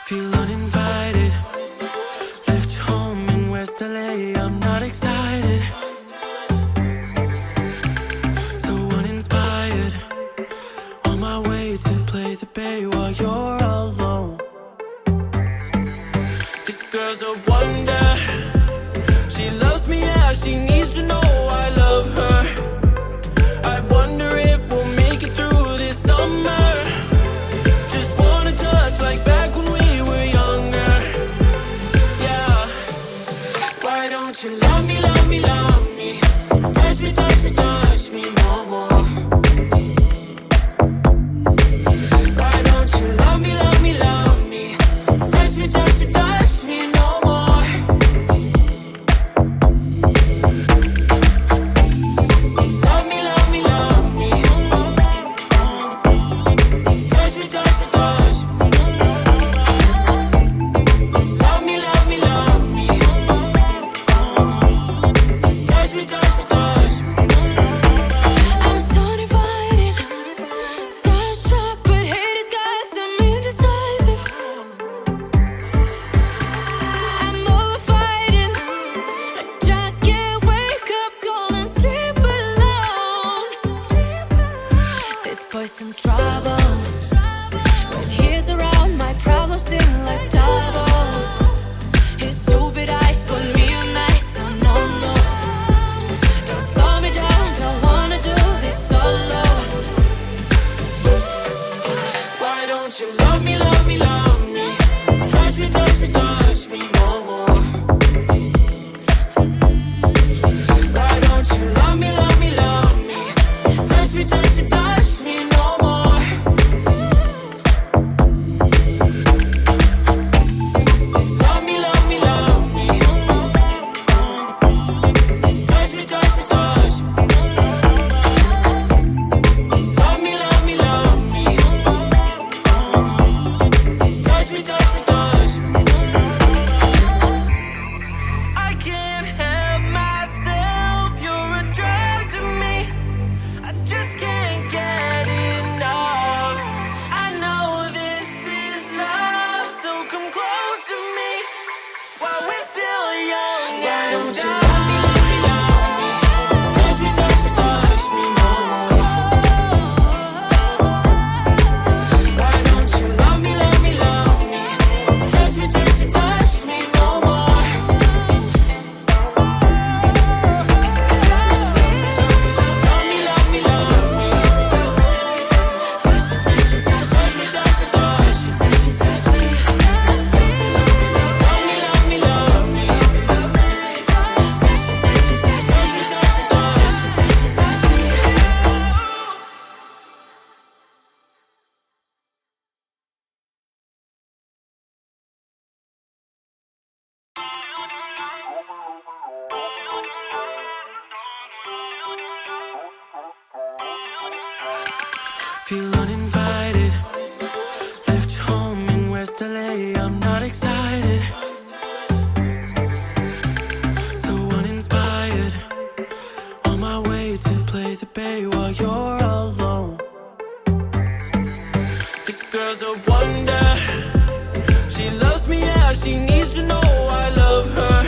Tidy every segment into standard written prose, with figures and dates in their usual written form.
Feel uninvited. Left home in West LA, I'm not excited. So uninspired. On my way to play the bay while you're alone. This girl's a wonder. She loves me, yeah, she needs to know I love her. I wonder if we'll make it through this summer. Just wanna touch like back when we were younger. Yeah. Why don't you love me, love me, love me? Touch me, touch me, touch me no more. Why don't you love me, love me, love me? Touch me, touch me, touch me no more. Love me, love me, love me. Touch me, touch me, touch me. Love me, love me, love me. Touch me, touch me, touch me. I'm so divided, starstruck, but hate has got some indecisive. I'm over fighting, I just can't wake up cold and sleep alone. This boy's some trouble. When he's around, my problems seem like double. His stupid eyes put me on ice, so no, no. Don't slow me down, don't wanna do this solo. Why don't you love me, love me, love me? Touch me, touch me, touch me no more. Why don't you love me, love me, love me? Touch me, touch me, touch me no more. Love me, love me, love me. Touch me, touch me, touch me. Love me, love me, love me. Touch me, touch me, touch me. I can't help myself, you're a drug to me. I just can't get enough. I know this is love, so come close to me while we're still young. Why don't you love me, love me, love me? Touch me, touch me, touch me no more. Why don't you love me, love me, love me? Touch me, touch me, touch me no more. Love me, love me, love me. Touch me, touch me, touch me, touch me, touch me, touch me, touch me. Love me, love me, love me. Touch me, touch me, touch me, touch me, touch me, touch me. Feel uninvited. Left home in West LA, I'm not excited. So uninspired. On my way to play the bay while you're alone. This girl's a wonder. She loves me, yeah, she needs to know I love her.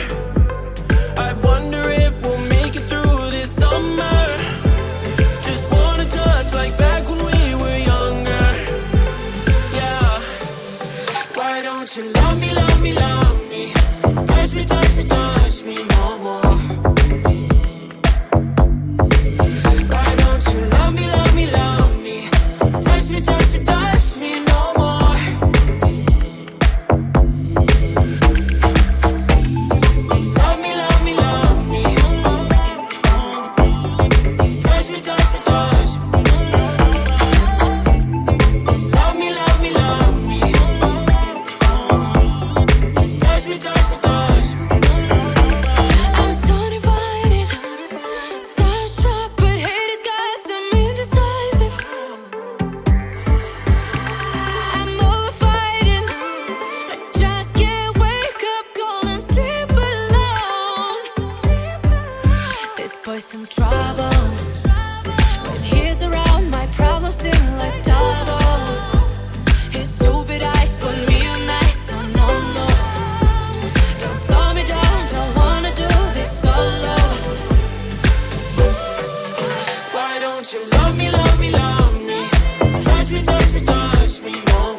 I wonder if we'll make it through this summer. Just wanna touch like back when we were younger. Yeah. Why don't you love me, love me, love me? Touch me, touch me, touch me no more. Why don't you love me, love me, love me? don't you love me, love me, love me? Touch me, touch me, touch me, no